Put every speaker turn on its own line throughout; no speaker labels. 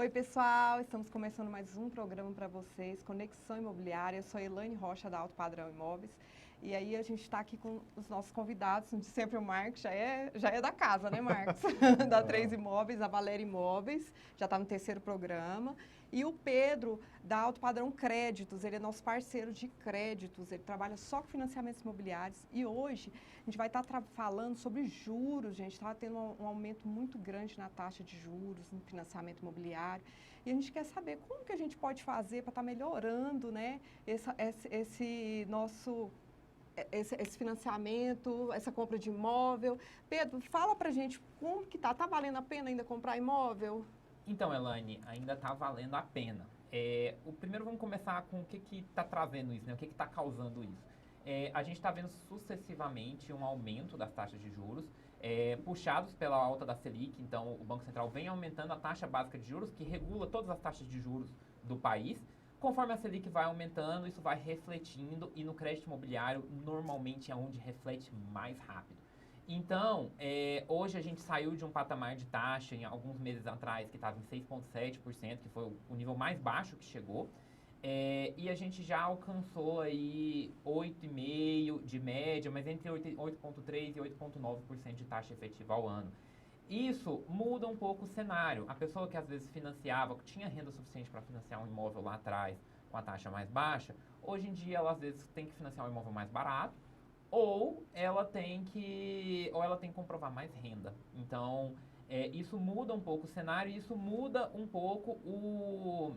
Oi, pessoal, estamos começando mais um programa para vocês, Conexão Imobiliária. Eu sou a Elaine Rocha, da Alto Padrão Imóveis. E aí a gente está aqui com os nossos convidados, de sempre o Marcos, já é da casa, né, Marcos? Da Três Imóveis, a Valéria Imóveis, já está no terceiro programa. E o Pedro, da Alto Padrão Créditos, ele é nosso parceiro de créditos, ele trabalha só com financiamentos imobiliários. E hoje a gente vai estar falando sobre juros, gente, está tendo um aumento muito grande na taxa de juros no financiamento imobiliário. E a gente quer saber como que a gente pode fazer para estar melhorando, né, esse nosso... Esse financiamento, essa compra de imóvel. Pedro, fala pra gente como que tá valendo a pena ainda comprar imóvel?
Então, Elaine, ainda está valendo a pena. Primeiro vamos começar com o que está trazendo isso, né? O que está causando isso. A gente está vendo sucessivamente um aumento das taxas de juros, puxados pela alta da Selic. Então, o Banco Central vem aumentando a taxa básica de juros, que regula todas as taxas de juros do país. Conforme a Selic vai aumentando, isso vai refletindo, e no crédito imobiliário normalmente é onde reflete mais rápido. Então, hoje a gente saiu de um patamar de taxa, em alguns meses atrás, que estava em 6,7%, que foi o nível mais baixo que chegou, e a gente já alcançou aí 8,5% de média, mas entre 8,3% e 8,9% de taxa efetiva ao ano. Isso muda um pouco o cenário. A pessoa que às vezes financiava, que tinha renda suficiente para financiar um imóvel lá atrás com a taxa mais baixa, hoje em dia ela às vezes tem que financiar um imóvel mais barato, ou ela tem que comprovar mais renda. Então, isso muda um pouco o cenário, e isso muda um pouco o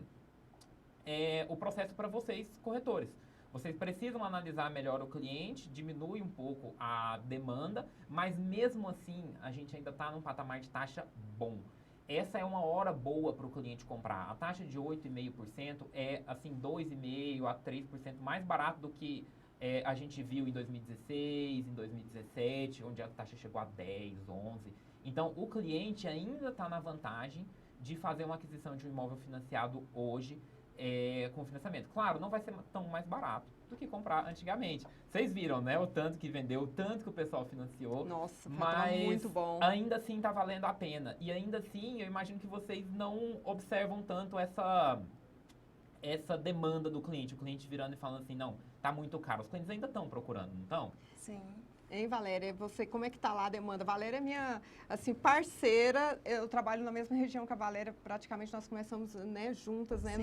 processo para vocês, corretores. Vocês precisam analisar melhor o cliente, diminui um pouco a demanda, mas mesmo assim a gente ainda está num patamar de taxa bom. Essa é uma hora boa para o cliente comprar. A taxa de 8,5% é assim 2,5% a 3% mais barato do que a gente viu em 2016, em 2017, onde a taxa chegou a 10, 11. Então, o cliente ainda está na vantagem de fazer uma aquisição de um imóvel financiado hoje, com financiamento. Claro, não vai ser tão mais barato do que comprar antigamente. Vocês viram, né? O tanto que vendeu, o tanto que o pessoal financiou.
Nossa,
mas
muito bom.
Ainda assim está valendo a pena. E ainda assim, eu imagino que vocês não observam tanto essa demanda do cliente. O cliente virando e falando assim, não, tá muito caro. Os clientes ainda estão procurando, não estão?
Sim. Hein, Valéria? Você, como é que tá lá a demanda? Valéria é minha, assim, parceira. Eu trabalho na mesma região que a Valéria. Praticamente nós começamos, né, juntas, né,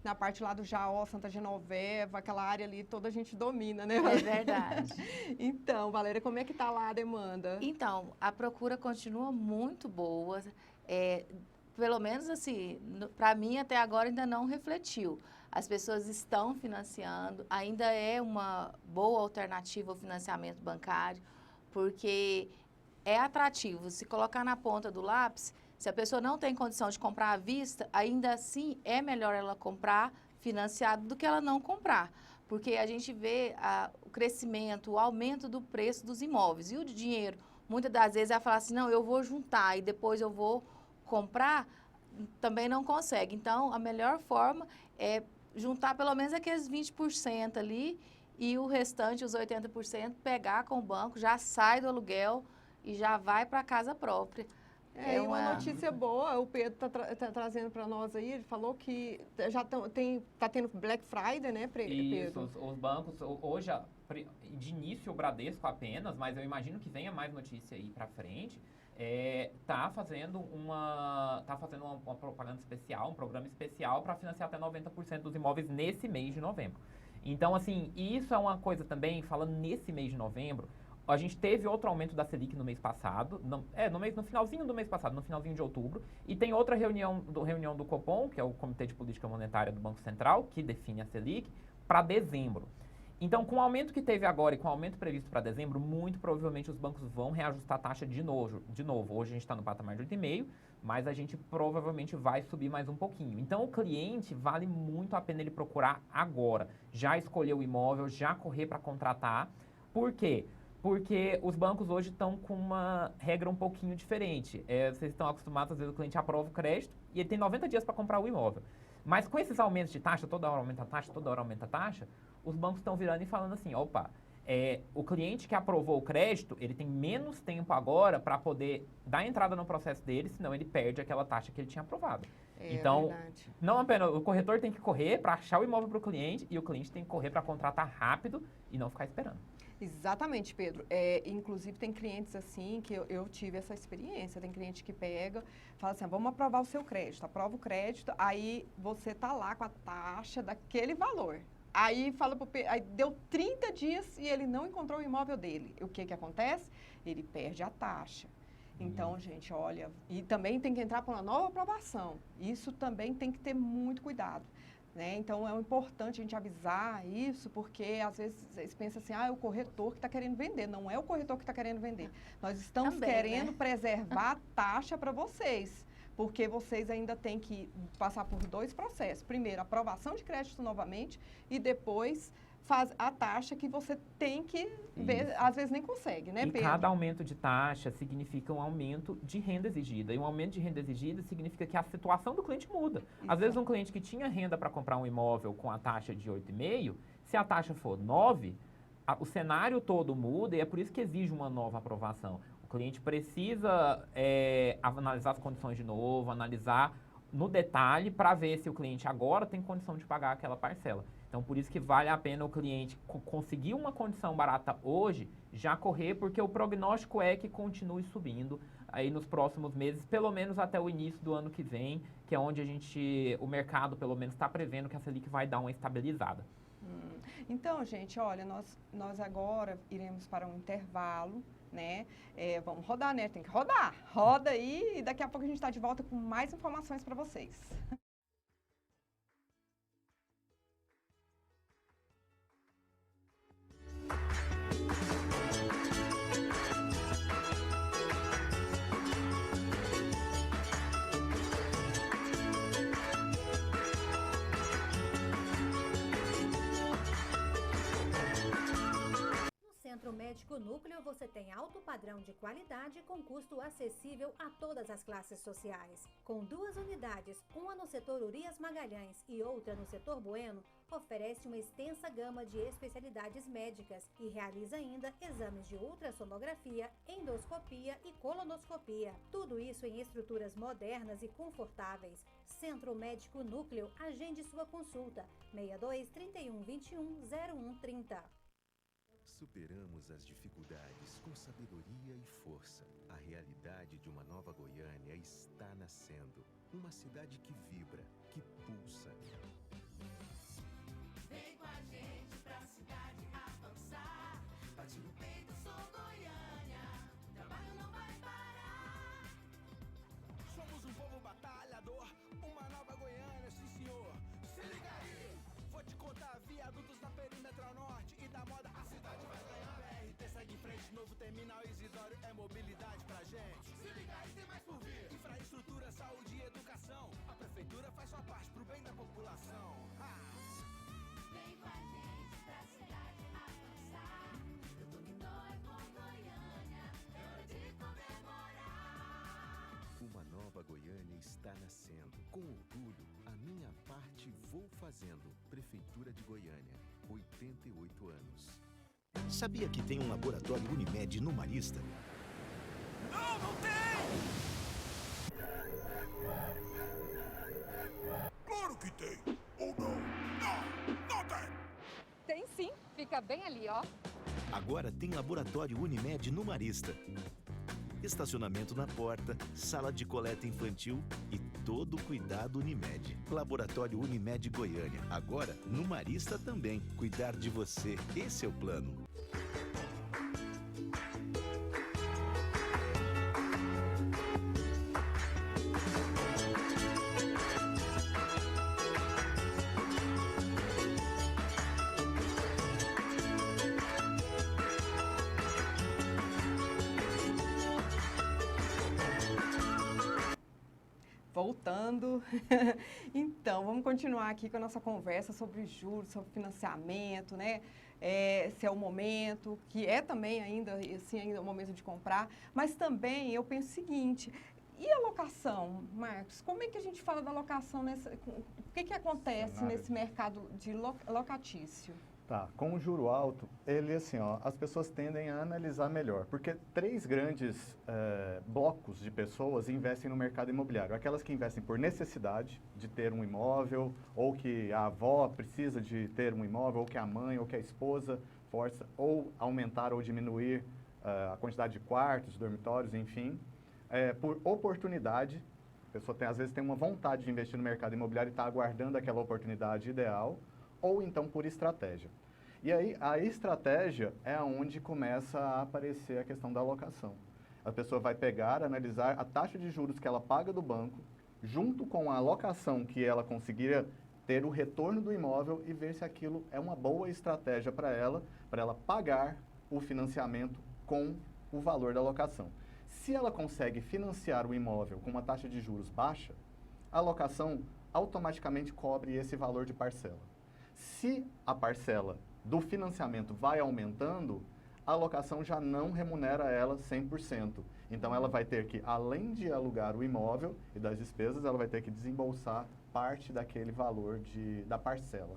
na parte lá do Jaó, Santa Genoveva, aquela área ali, toda a gente domina, né?
É verdade.
Então, Valéria, como é que tá lá a demanda?
Então, a procura continua muito boa. Pelo menos assim, para mim até agora ainda não refletiu. As pessoas estão financiando, ainda é uma boa alternativa ao financiamento bancário, porque é atrativo. Se colocar na ponta do lápis, se a pessoa não tem condição de comprar à vista, ainda assim é melhor ela comprar financiado do que ela não comprar. Porque a gente vê o crescimento, o aumento do preço dos imóveis. E o dinheiro, muitas das vezes, ela fala assim, não, eu vou juntar e depois eu vou comprar, também não consegue. Então, a melhor forma é juntar pelo menos aqueles 20% ali e o restante, os 80%, pegar com o banco, já sai do aluguel e já vai para a casa própria.
E uma notícia boa, o Pedro tá trazendo para nós aí, ele falou que já tá tendo Black Friday, né, Pedro?
Isso, os bancos, hoje, de início o Bradesco apenas, mas eu imagino que venha mais notícia aí para frente, tá fazendo uma propaganda especial, um programa especial para financiar até 90% dos imóveis nesse mês de novembro. Então, assim, isso é uma coisa também, falando nesse mês de novembro, a gente teve outro aumento da Selic no mês passado, no finalzinho do mês passado, no finalzinho de outubro, e tem outra reunião do Copom, que é o Comitê de Política Monetária do Banco Central, que define a Selic, para dezembro. Então, com o aumento que teve agora e com o aumento previsto para dezembro, muito provavelmente os bancos vão reajustar a taxa de novo. Hoje a gente está no patamar de 8,5%, mas a gente provavelmente vai subir mais um pouquinho. Então, o cliente vale muito a pena ele procurar agora. Já escolher o imóvel, já correr para contratar. Por quê? Porque os bancos hoje estão com uma regra um pouquinho diferente. Vocês estão acostumados, às vezes o cliente aprova o crédito e ele tem 90 dias para comprar o imóvel. Mas com esses aumentos de taxa, toda hora aumenta a taxa, toda hora aumenta a taxa, os bancos estão virando e falando assim, opa, o cliente que aprovou o crédito, ele tem menos tempo agora para poder dar entrada no processo dele, senão ele perde aquela taxa que ele tinha aprovado. Então,
verdade.
não apenas o corretor tem que correr para achar o imóvel para o cliente e o cliente tem que correr para contratar rápido e não ficar esperando.
Exatamente, Pedro. Inclusive, tem clientes assim que eu tive essa experiência. Tem cliente que pega, fala assim, vamos aprovar o seu crédito. Aprova o crédito, aí você tá lá com a taxa daquele valor. Aí fala aí deu 30 dias e ele não encontrou o imóvel dele. O que acontece? Ele perde a taxa. Então, gente, olha, e também tem que entrar para uma nova aprovação. Isso também tem que ter muito cuidado. Né? Então, é importante a gente avisar isso, porque às vezes eles pensam assim, é o corretor que está querendo vender. Não é o corretor que está querendo vender. Nós estamos
Também,
querendo
né?
preservar a taxa para vocês, porque vocês ainda têm que passar por 2 processos. Primeiro, aprovação de crédito novamente e depois faz a taxa que você tem que ver, às vezes nem consegue, né,
E
Pedro?
cada aumento de taxa significa um aumento de renda exigida. E um aumento de renda exigida significa que a situação do cliente muda. Às vezes um cliente que tinha renda para comprar um imóvel com a taxa de 8,5, se a taxa for 9, o cenário todo muda e é por isso que exige uma nova aprovação. O cliente precisa analisar as condições de novo, analisar no detalhe para ver se o cliente agora tem condição de pagar aquela parcela. Então, por isso que vale a pena o cliente conseguir uma condição barata hoje, já correr, porque o prognóstico é que continue subindo aí nos próximos meses, pelo menos até o início do ano que vem, que é onde o mercado, pelo menos, está prevendo que a Selic vai dar uma estabilizada.
Então, gente, olha, nós agora iremos para um intervalo, né? Vamos rodar, né? Tem que rodar. Roda aí e daqui a pouco a gente está de volta com mais informações para vocês.
Centro Médico Núcleo você tem alto padrão de qualidade com custo acessível a todas as classes sociais. Com 2 unidades, uma no setor Urias Magalhães e outra no setor Bueno, oferece uma extensa gama de especialidades médicas e realiza ainda exames de ultrassonografia, endoscopia e colonoscopia. Tudo isso em estruturas modernas e confortáveis. Centro Médico Núcleo, agende sua consulta. 62 31 21 0130.
Superamos as dificuldades com sabedoria e força. A realidade de uma nova Goiânia está nascendo. Uma cidade que vibra, que pulsa.
Vem com a gente pra cidade avançar. Bate no peito, sou Goiânia. O trabalho não vai parar.
Somos um povo batalhador, uma nova Goiânia, sim senhor. Se liga aí, vou te contar viadutos na Perimetral Norte e da moda a cidade vai ganhar. BRT segue em frente, novo terminal Isidório é mobilidade pra gente.
Se liga aí, tem mais por vir.
Infraestrutura, saúde e educação. A prefeitura faz sua parte pro bem da população.
Vem com a gente pra cidade avançar. Eu dominou é com Goiânia, é hora de comemorar.
Uma nova Goiânia está nascendo. Com orgulho, a minha parte vou fazendo. Prefeitura de Goiânia, 88 anos.
Sabia que tem um laboratório Unimed no Marista?
Não tem! Claro que tem! Ou não? Não tem!
Tem sim, fica bem ali, ó.
Agora tem laboratório Unimed no Marista. Estacionamento na porta, sala de coleta infantil e todo o cuidado Unimed. Laboratório Unimed Goiânia. Agora no Marista também. Cuidar de você, esse é o plano.
Voltando, então vamos continuar aqui com a nossa conversa sobre juros, sobre financiamento, né? Se é o momento, que é também ainda, assim, ainda o momento de comprar, mas também eu penso o seguinte, e a locação, Marcos? Como é que a gente fala da locação, o que acontece nesse mercado de locatício?
Tá, com o juro alto, ele assim, ó, as pessoas tendem a analisar melhor, porque 3 grandes blocos de pessoas investem no mercado imobiliário. Aquelas que investem por necessidade de ter um imóvel, ou que a avó precisa de ter um imóvel, ou que a mãe, ou que a esposa força, ou aumentar ou diminuir a quantidade de quartos, dormitórios, enfim. Por oportunidade, a pessoa às vezes tem uma vontade de investir no mercado imobiliário e está aguardando aquela oportunidade ideal, ou então por estratégia. E aí, a estratégia é onde começa a aparecer a questão da alocação. A pessoa vai pegar, analisar a taxa de juros que ela paga do banco, junto com a alocação que ela conseguiria ter o retorno do imóvel e ver se aquilo é uma boa estratégia para ela pagar o financiamento com o valor da alocação. Se ela consegue financiar o imóvel com uma taxa de juros baixa, a alocação automaticamente cobre esse valor de parcela. Se a parcela do financiamento vai aumentando, a alocação já não remunera ela 100%. Então, ela vai ter que, além de alugar o imóvel e das despesas, ela vai ter que desembolsar parte daquele valor da parcela.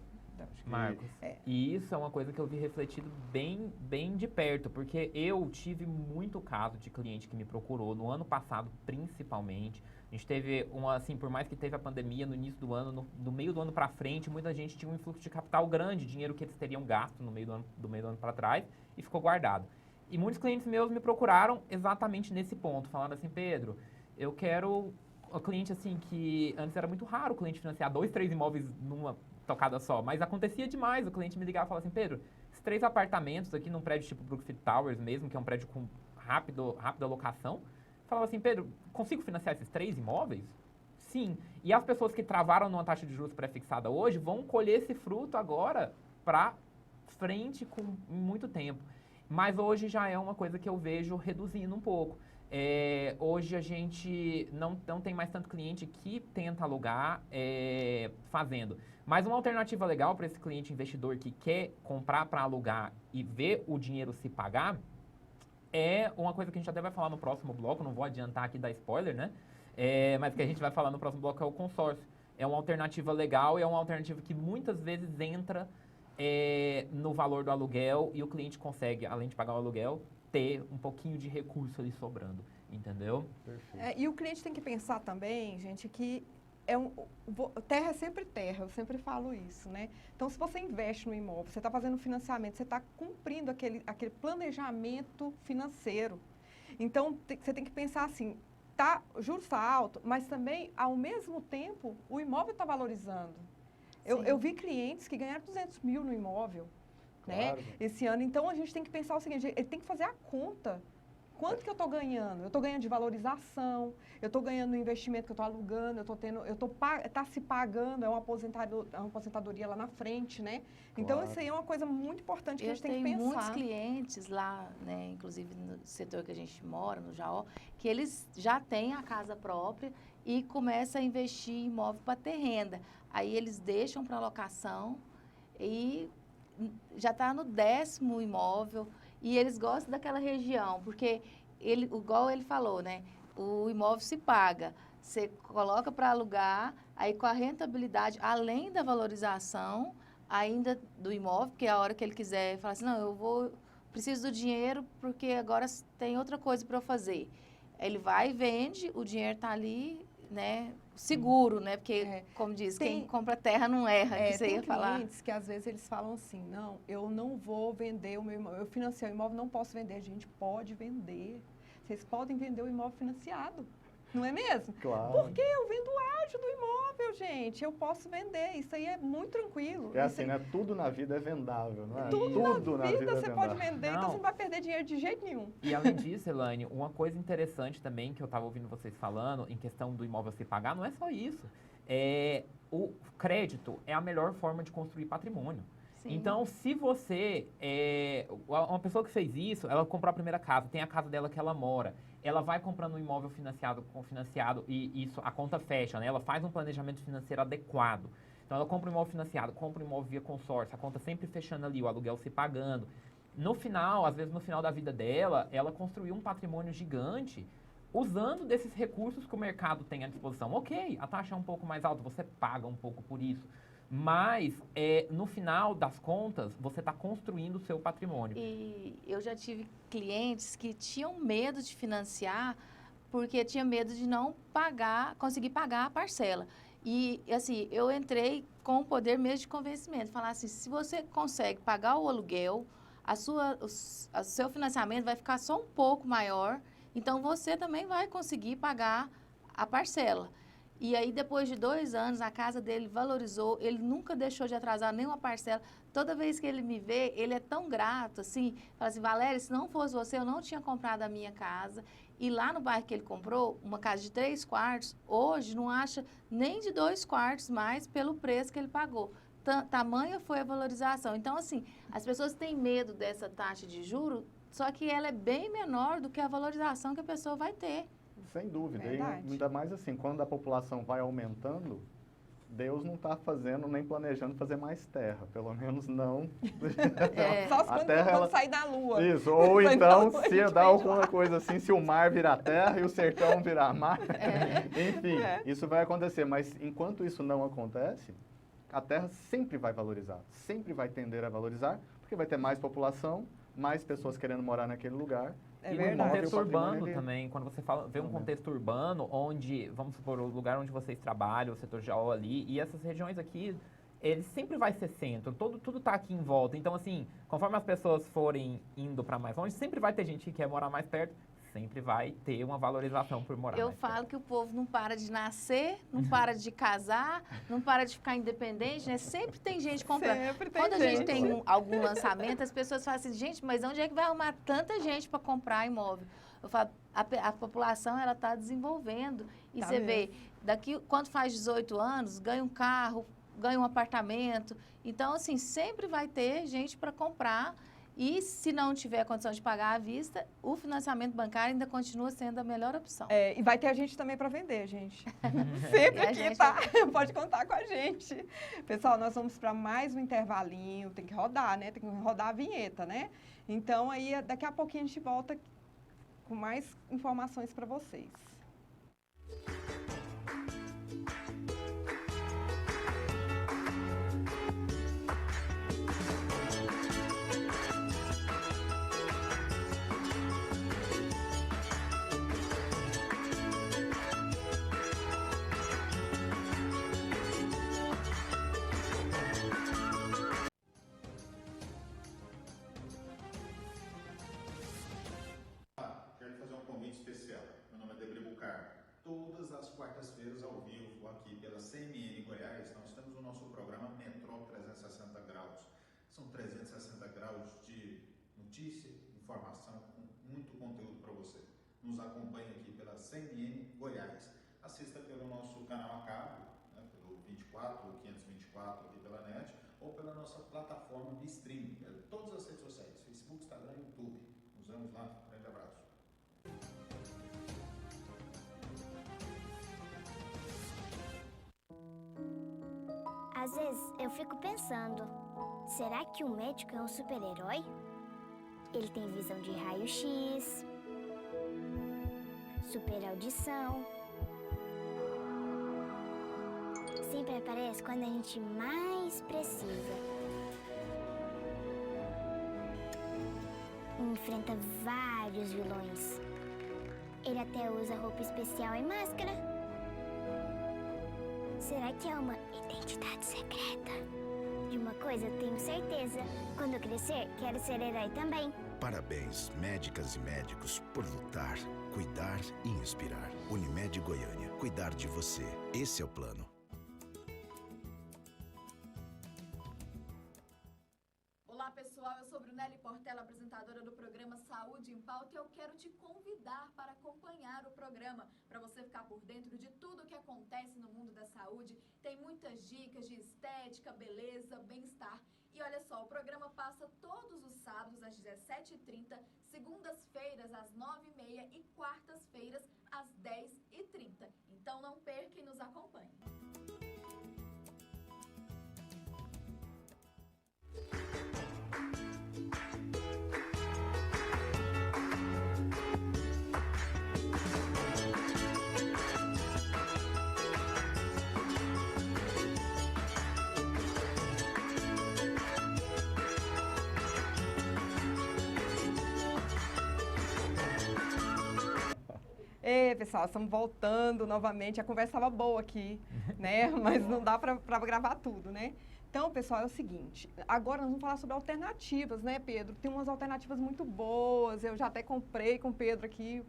Marcos, e isso é uma coisa que eu vi refletido bem de perto, porque eu tive muito caso de cliente que me procurou no ano passado, principalmente. A gente teve assim, por mais que teve a pandemia no início do ano, no meio do ano para frente, muita gente tinha um influxo de capital grande, dinheiro que eles teriam gasto no meio do ano para trás, e ficou guardado. E muitos clientes meus me procuraram exatamente nesse ponto, falando assim, Pedro, eu quero um cliente assim que antes era muito raro o cliente financiar 2, 3 imóveis numa tocada só, mas acontecia demais, o cliente me ligava e falava assim, Pedro, esses 3 apartamentos aqui num prédio tipo Brookfield Towers mesmo, que é um prédio com rápida locação, falava assim, Pedro, consigo financiar esses 3 imóveis? Sim. E as pessoas que travaram numa taxa de juros pré-fixada hoje vão colher esse fruto agora para frente com muito tempo. Mas hoje já é uma coisa que eu vejo reduzindo um pouco. Hoje a gente não tem mais tanto cliente que tenta alugar fazendo. Mas uma alternativa legal para esse cliente investidor que quer comprar para alugar e ver o dinheiro se pagar é uma coisa que a gente até vai falar no próximo bloco, não vou adiantar aqui dar spoiler, né? Mas que a gente vai falar no próximo bloco é o consórcio. É uma alternativa legal e é uma alternativa que muitas vezes entra no valor do aluguel e o cliente consegue, além de pagar o aluguel, ter um pouquinho de recurso ali sobrando, entendeu?
Perfeito.
E o cliente tem que pensar também, gente, que terra é sempre terra, eu sempre falo isso, né? Então, se você investe no imóvel, você está fazendo financiamento, você está cumprindo aquele planejamento financeiro. Então, você tem que pensar assim, juros está alto, mas também, ao mesmo tempo, o imóvel está valorizando. Eu vi clientes que ganharam 200 mil no imóvel,
Claro.
né, esse ano. Então, a gente tem que pensar o seguinte, ele tem que fazer a conta. Quanto que eu estou ganhando? Eu estou ganhando de valorização, eu estou ganhando no investimento que eu estou alugando, está se pagando, é uma aposentadoria lá na frente, né? Então,
Claro.
isso aí é uma coisa muito importante que a
Eu
gente tem que
tenho
pensar.
muitos clientes lá, né, inclusive no setor que a gente mora, no Jaó, que eles já têm a casa própria e começam a investir em imóvel para ter renda. Aí eles deixam para locação e já está no 10º imóvel e eles gostam daquela região, porque igual ele falou, né, o imóvel se paga, você coloca para alugar, aí com a rentabilidade, além da valorização ainda do imóvel, porque a hora que ele quiser falar assim, não, preciso do dinheiro porque agora tem outra coisa para eu fazer. Ele vai e vende, o dinheiro está ali, né, seguro, né, porque, como diz, quem compra terra não erra, que você ia falar.
Tem clientes que às vezes eles falam assim, não, eu não vou vender o meu imóvel, eu financiei o imóvel, não posso vender. A gente pode vender, vocês podem vender o imóvel financiado, não é mesmo?
Claro.
Porque eu vendo o ágio do imóvel, gente, eu posso vender, isso aí é muito tranquilo.
É assim, né? Tudo na vida é vendável, não é?
Tudo na vida
é
você pode
vendável.
vender, então
Não.
você não vai perder dinheiro de jeito nenhum.
E além disso, Elaine, uma coisa interessante também que eu estava ouvindo vocês falando em questão do imóvel se pagar, não é só isso. O crédito é a melhor forma de construir patrimônio.
Sim.
Então, se você, uma pessoa que fez isso, ela comprou a primeira casa, tem a casa dela que ela mora, ela vai comprando um imóvel financiado e isso, a conta fecha, né? Ela faz um planejamento financeiro adequado. Então, ela compra um imóvel financiado, compra um imóvel via consórcio, a conta sempre fechando ali, o aluguel se pagando. No final, às vezes no final da vida dela, ela construiu um patrimônio gigante usando desses recursos que o mercado tem à disposição. Ok, a taxa é um pouco mais alta, você paga um pouco por isso. Mas, no final das contas, você está construindo o seu patrimônio.
E eu já tive clientes que tinham medo de financiar porque tinha medo de não conseguir pagar a parcela. E, assim, eu entrei com o poder mesmo de convencimento. Falar assim, se você consegue pagar o aluguel, o seu financiamento vai ficar só um pouco maior, então você também vai conseguir pagar a parcela. E aí, depois de 2 anos, a casa dele valorizou, ele nunca deixou de atrasar nenhuma parcela. Toda vez que ele me vê, ele é tão grato, assim, fala assim, Valéria, se não fosse você, eu não tinha comprado a minha casa. E lá no bairro que ele comprou, uma casa de 3 quartos, hoje não acha nem de 2 quartos mais pelo preço que ele pagou. Tamanha foi a valorização. Então, assim, as pessoas têm medo dessa taxa de juros, só que ela é bem menor do que a valorização que a pessoa vai ter.
Sem dúvida. E
Verdade.
ainda mais assim, quando a população vai aumentando, Deus não está fazendo nem planejando fazer mais terra. Pelo menos não.
Só quando sair da lua.
Isso, ou
Sair da
então
lua, a
se
gente
dá
vem de
alguma
lá.
coisa assim, se o mar virar terra e o sertão virar mar. Enfim, isso vai acontecer. Mas enquanto isso não acontece, a terra sempre vai valorizar. Sempre vai tender a valorizar, porque vai ter mais população, mais pessoas querendo morar naquele lugar.
É
E
verdade.
no contexto
o patrimônio,
urbano
ele-
também, quando você vê um contexto urbano, onde, vamos supor, o lugar onde vocês trabalham, o setor de aula ali, e essas regiões aqui, ele sempre vai ser centro, tudo tá aqui em volta. Então, assim, conforme as pessoas forem indo para mais longe, sempre vai ter gente que quer morar mais perto, sempre vai ter uma valorização por morar
Eu
mais
falo
perto.
que o povo não para de nascer, não para de casar, não para de ficar independente, né? Sempre tem gente comprando.
Sempre tem
Quando a gente
gente.
tem algum lançamento, as pessoas falam assim, gente, mas onde é que vai arrumar tanta gente para comprar imóvel? Eu falo, a população, ela está desenvolvendo. E
Tá
você vê,
mesmo.
daqui, quando faz 18 anos, ganha um carro, ganha um apartamento. Então, assim, sempre vai ter gente para comprar. E se não tiver condição de pagar à vista, o financiamento bancário ainda continua sendo a melhor opção.
E vai ter gente também para vender, gente.
E
Sempre
a
aqui,
gente-
tá? Pode contar com a gente. Pessoal, nós vamos para mais um intervalinho. Tem que rodar, né? Tem que rodar a vinheta, né? Então, aí, daqui a pouquinho a gente volta com mais informações para vocês.
Quero fazer um convite especial. Meu nome é Debre Bucar. Todas as quartas-feiras, ao vivo, aqui pela CNN Goiás, nós temos o nosso programa Metrô 360 Graus. São 360 graus de notícia, informação, com muito conteúdo para você. Nos acompanhe aqui pela CNN Goiás. Assista pelo nosso canal a cabo, né, pelo 24 ou 524 aqui pela net, ou pela nossa plataforma de streaming, todas as redes sociais, Facebook, Instagram e YouTube. Nos vemos lá. Grande abraço.
Às vezes eu fico pensando, será que o médico é um super-herói? Ele tem visão de raio-x, super audição. Sempre aparece quando a gente mais precisa. Enfrenta vários vilões. Ele até usa roupa especial e máscara. Será que é uma identidade secreta? De uma coisa eu tenho certeza. Quando eu crescer, quero ser herói também.
Parabéns, médicas e médicos, por lutar, cuidar e inspirar. Unimed Goiânia, cuidar de você. Esse é o plano.
Olá pessoal, eu sou Brunelli Portela, apresentadora do programa Saúde em Pauta, e eu quero te convidar para acompanhar o programa, para você ficar por dentro de tudo o que acontece no mundo da saúde. Tem muitas dicas de estética, beleza, bem-estar. E olha só, o programa passa todos os sábados às 17h30, segundas-feiras às 9h30 e quartas-feiras às 10h30. Então não perca e nos acompanhe.
Ei, pessoal, estamos voltando novamente. A conversa estava boa aqui, né? Mas não dá para gravar tudo, né? Então, pessoal, é o seguinte. Agora nós vamos falar sobre alternativas, né, Pedro? Tem umas alternativas muito boas. Eu já até comprei com o Pedro aqui,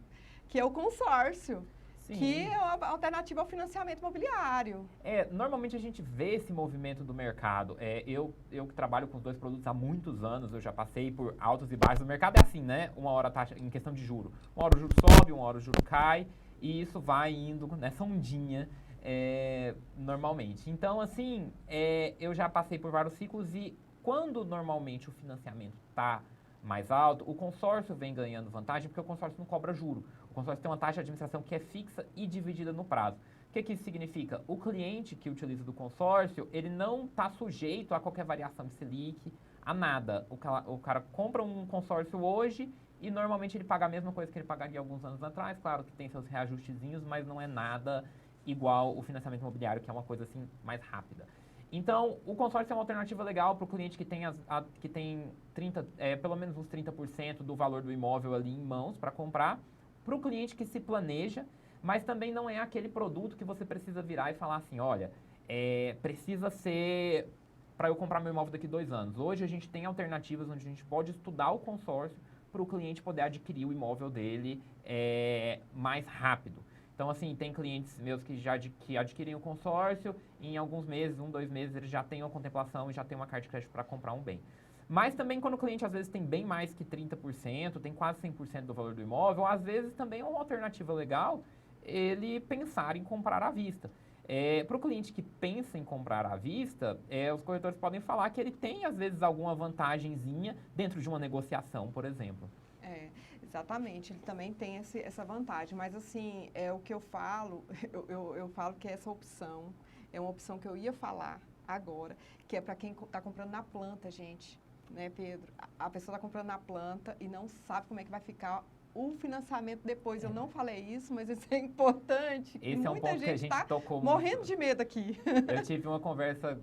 que é o consórcio.
Sim.
Que é uma alternativa ao financiamento imobiliário.
Normalmente a gente vê esse movimento do mercado. Eu que trabalho com os dois produtos há muitos anos, eu já passei por altos e baixos. O mercado é assim, né? Uma hora a taxa, em questão de juro. Uma hora o juro sobe, uma hora o juro cai, e isso vai indo nessa ondinha normalmente. Então, assim, eu já passei por vários ciclos e quando normalmente o financiamento está mais alto, o consórcio vem ganhando vantagem porque o consórcio não cobra juro. O consórcio tem uma taxa de administração que é fixa e dividida no prazo. O que isso significa? O cliente que utiliza do consórcio, ele não está sujeito a qualquer variação de Selic, a nada. O cara compra um consórcio hoje e normalmente ele paga a mesma coisa que ele pagaria alguns anos atrás. Claro que tem seus reajustezinhos, mas não é nada igual o financiamento imobiliário, que é uma coisa assim mais rápida. Então, o consórcio é uma alternativa legal para o cliente que tem 30, pelo menos uns 30% do valor do imóvel ali em mãos para comprar. Para o cliente que se planeja, mas também não é aquele produto que você precisa virar e falar assim, olha, precisa ser para eu comprar meu imóvel daqui 2 anos. Hoje a gente tem alternativas onde a gente pode estudar o consórcio para o cliente poder adquirir o imóvel dele mais rápido. Então, assim, tem clientes meus que adquirem o consórcio e em alguns meses, 1, 2 meses, eles já têm uma contemplação e já têm uma carta de crédito para comprar um bem. Mas também quando o cliente às vezes tem bem mais que 30%, tem quase 100% do valor do imóvel, às vezes também é uma alternativa legal ele pensar em comprar à vista. Para o cliente que pensa em comprar à vista, os corretores podem falar que ele tem às vezes alguma vantagenzinha dentro de uma negociação, por exemplo.
Exatamente, ele também tem essa vantagem, mas assim, o que eu falo, eu falo que essa opção é uma opção que eu ia falar agora, que é para quem está comprando na planta, gente, né, Pedro? A pessoa está comprando na planta e não sabe como é que vai ficar o financiamento depois. Eu não falei isso, mas isso é importante.
Esse é um ponto que a gente tocou
morrendo de medo aqui.
Eu tive uma conversa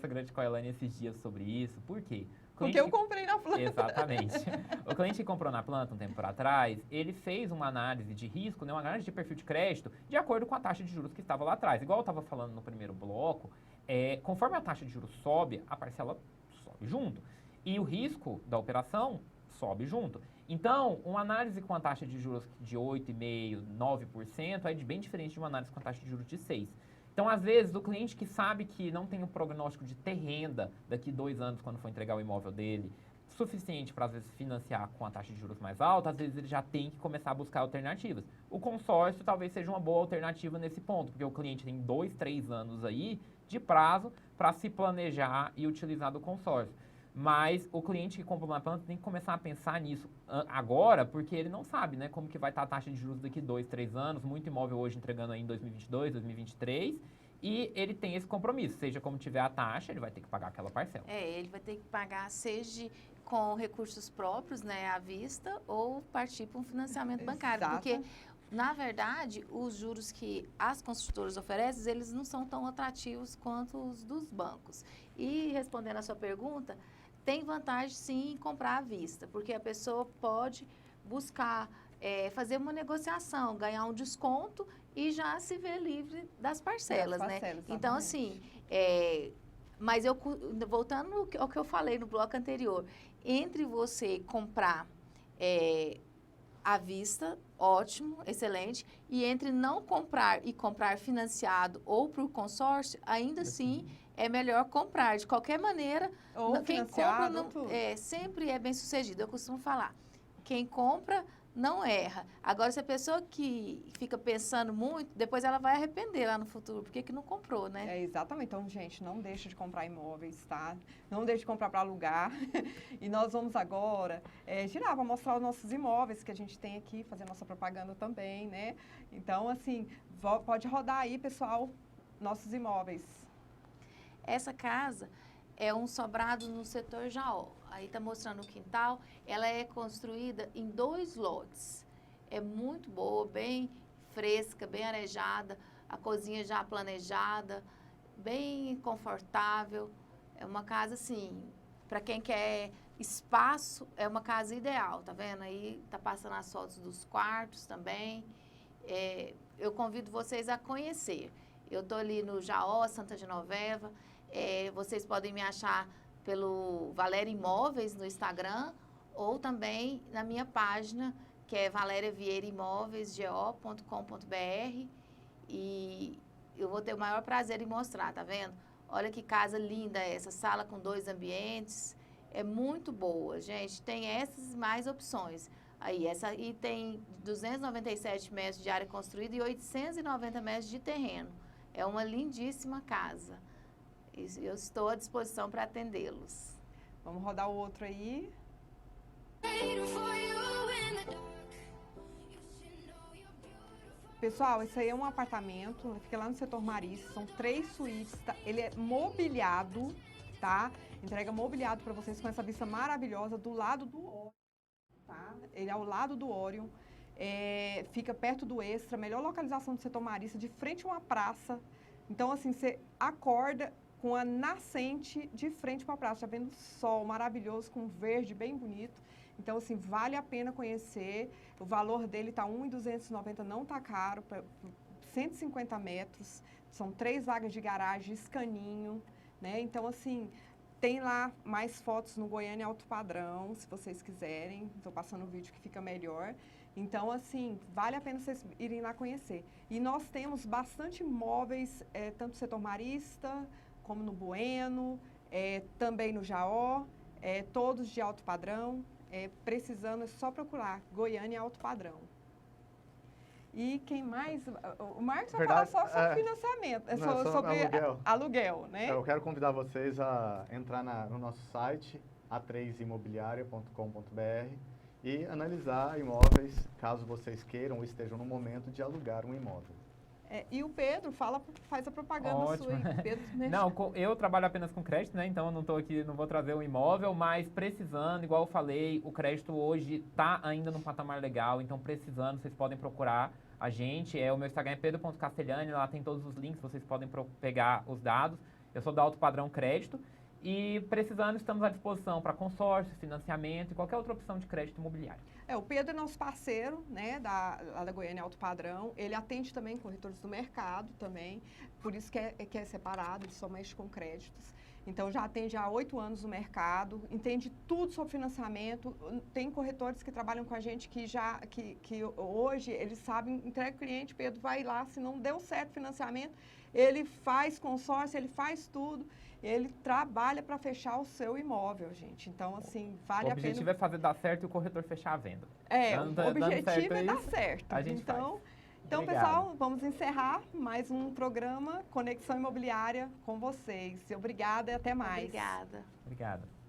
grande com a Elaine esses dias sobre isso. Por quê?
Porque eu comprei na planta.
Exatamente. O cliente que comprou na planta um tempo atrás, ele fez uma análise de risco, né, uma análise de perfil de crédito, de acordo com a taxa de juros que estava lá atrás. Igual eu estava falando no primeiro bloco, conforme a taxa de juros sobe, a parcela sobe junto. E o risco da operação sobe junto. Então, uma análise com a taxa de juros de 8,5%, 9% é bem diferente de uma análise com a taxa de juros de 6%. Então, às vezes, o cliente que sabe que não tem o prognóstico de ter renda daqui 2 anos, quando for entregar o imóvel dele, suficiente para, às vezes, financiar com a taxa de juros mais alta, às vezes ele já tem que começar a buscar alternativas. O consórcio talvez seja uma boa alternativa nesse ponto, porque o cliente tem 2, 3 anos aí de prazo para se planejar e utilizar do consórcio. Mas o cliente que compra uma planta tem que começar a pensar nisso agora, porque ele não sabe, né, como que vai estar a taxa de juros daqui 2, 3 anos, muito imóvel hoje entregando aí em 2022, 2023, e ele tem esse compromisso, seja como tiver a taxa, ele vai ter que pagar aquela parcela.
Ele vai ter que pagar, seja com recursos próprios, né, à vista, ou partir para um financiamento bancário, porque, na verdade, os juros que as construtoras oferecem, eles não são tão atrativos quanto os dos bancos. E, respondendo a sua pergunta, tem vantagem, sim, em comprar à vista, porque a pessoa pode buscar fazer uma negociação, ganhar um desconto e já se ver livre das parcelas, né? Então, assim, mas voltando ao que eu falei no bloco anterior, entre você comprar à vista, ótimo, excelente, e entre não comprar e comprar financiado ou por consórcio, ainda assim é melhor comprar. De qualquer maneira, quem compra sempre é bem sucedido. Eu costumo falar, quem compra não erra. Agora, se a pessoa que fica pensando muito, depois ela vai arrepender lá no futuro, porque que não comprou, né?
Exatamente. Então, gente, não deixa de comprar imóveis, tá? Não deixa de comprar para alugar. E nós vamos agora girar para mostrar os nossos imóveis que a gente tem aqui, fazer nossa propaganda também, né? Então, assim, pode rodar aí, pessoal, nossos imóveis.
Essa casa é um sobrado no setor Jaó. Aí está mostrando o quintal. Ela é construída em 2 lotes. É muito boa, bem fresca, bem arejada. A cozinha já planejada, bem confortável. É uma casa, assim, para quem quer espaço, é uma casa ideal, tá vendo? Aí tá passando as fotos dos quartos também. eu convido vocês a conhecer. Eu estou ali no Jaó, Santa Genoveva. Vocês podem me achar pelo Valéria Imóveis no Instagram ou também na minha página, que é valeriavieiraimóveisgo.com.br. E eu vou ter o maior prazer em mostrar, tá vendo? Olha que casa linda essa, sala com 2 ambientes. É muito boa, gente. Tem essas mais opções. Aí, essa aí tem 297 metros de área construída e 890 metros de terreno. É uma lindíssima casa. Eu estou à disposição para atendê-los.
Vamos rodar o outro aí. Pessoal, esse aí é um apartamento, fica lá no setor Marista, são 3 suítes, tá? Ele é mobiliado, tá? Entrega mobiliado para vocês com essa vista maravilhosa do lado do Orion, tá? Ele é ao lado do Orion, fica perto do Extra, melhor localização do setor Marista, de frente a uma praça. Então, assim, você acorda com a nascente de frente para a praça, já vendo o sol maravilhoso, com verde bem bonito. Então, assim, vale a pena conhecer. O valor dele está R$ 1.290, não está caro, 150 metros. São 3 vagas de garagem, escaninho, né? Então, assim, tem lá mais fotos no Goiânia Alto Padrão, se vocês quiserem. Estou passando o vídeo que fica melhor. Então, assim, vale a pena vocês irem lá conhecer. E nós temos bastante imóveis, tanto no setor Marista, como no Bueno, também no Jaó, todos de alto padrão. Precisando, é só procurar Goiânia Alto Padrão. E quem mais? O Marcos vai falar só sobre financiamento, sobre aluguel, né?
Eu quero convidar vocês a entrar no nosso site, a3imobiliaria.com.br, e analisar imóveis, caso vocês queiram ou estejam no momento de alugar um imóvel.
E o Pedro faz a propaganda sua aí. Pedro,
não, eu trabalho apenas com crédito, né? Então eu não estou aqui, não vou trazer um imóvel, mas precisando, igual eu falei, o crédito hoje está ainda num patamar legal, então precisando, vocês podem procurar a gente. O meu Instagram é pedro.castellani, lá tem todos os links, vocês podem pegar os dados. Eu sou da Alto Padrão Crédito e precisando, estamos à disposição para consórcio, financiamento e qualquer outra opção de crédito imobiliário.
O Pedro é nosso parceiro, né, lá da Goiânia Alto Padrão. Ele atende também corretores do mercado também, por isso que é separado, ele só mexe com créditos. Então, já atende há 8 anos no mercado, entende tudo sobre financiamento. Tem corretores que trabalham com a gente que hoje eles sabem, entrega o cliente, Pedro vai lá, se não deu certo o financiamento, ele faz consórcio, ele faz tudo. Ele trabalha para fechar o seu imóvel, gente. Então, assim, vale a pena.
O objetivo é fazer dar certo e o corretor fechar a venda.
O objetivo é dar certo.
A gente faz.
Então, pessoal, vamos encerrar mais um programa Conexão Imobiliária com vocês. Obrigada e até mais.
Obrigada.
Obrigada.